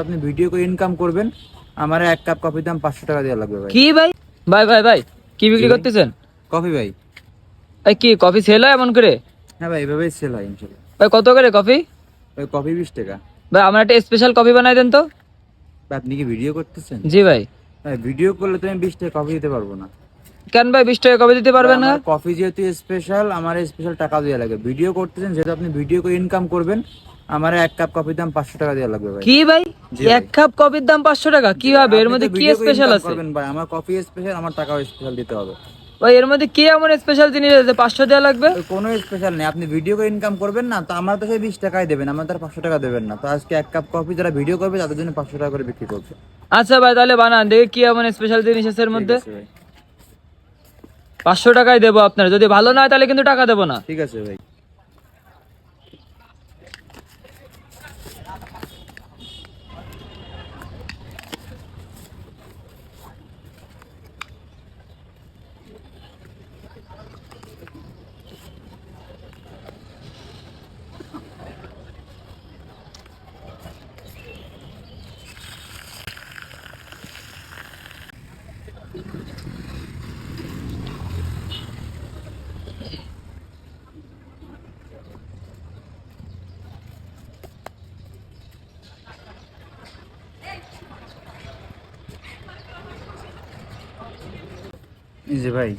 আপনি ভিডিও করে ইনকাম করবেন, আমার এক কাপ কফির দাম 500 টাকা দেওয়া লাগবে ভাই। কি ভাই? ভাই ভাই ভাই কি বিক্রি করতেছেন? কফি ভাই। ভাই কি কফি সেল হয় এমন করে? হ্যাঁ ভাই, এভাবেই সেল হয় ইনশাল্লাহ। ভাই কত করে কফি? ভাই কফি 20 টাকা। ভাই আমার একটা স্পেশাল কফি বানাই দেন তো। ভাই আপনি কি ভিডিও করতেছেন? জি ভাই। ভাই ভিডিও করলে তো আমি 20 টাকা কফি দিতে পারবো না। কেন ভাই 20 টাকা কফি দিতে পারবেন না? আমার কফি যেহেতু স্পেশাল, আমার স্পেশাল টাকা দেওয়া লাগে। ভিডিও করতেছেন যেহেতু, আপনি ভিডিও করে ইনকাম করবেন, আমার এক কাপ কফির দাম 500 টাকা দেওয়া লাগবে ভাই। কি ভাই? জি ভাই। এক কাপ কফির দাম 500 টাকা? কিভাবে? এর আপনি মধ্যে তো কি ভিডিও করে স্পেশাল ইনকাম আছে? করবেন ভাই, আমার কফি স্পেশাল, আমার টাকাও স্পেশাল দিতে হবে। ভাই এর মধ্যে কি এমন স্পেশাল জিনিস আছে 500 দেওয়া লাগবে? তো কোনো স্পেশাল নেই, আপনি ভিডিও করে ইনকাম করবেন না, তো আমার তো সেই 20 টাকাই দেবেন, আমার তো আর 500 টাকা দেবেন না। তো আজকে এক কাপ কফি যারা ভিডিও করবে তাদের জন্য 500 টাকা করে বিক্রি করবে। আচ্ছা ভাই তাহলে বানান দেখি কি এমন স্পেশাল জিনিস আছে এর ঠিক মধ্যে। আছে ভাই। 500 টাকাই দেবো আপনার, যদি ভালো না হয় তাহলে কিন্তু টাকা দেবো না। ঠিক আছে ভাই। এই যে ভাই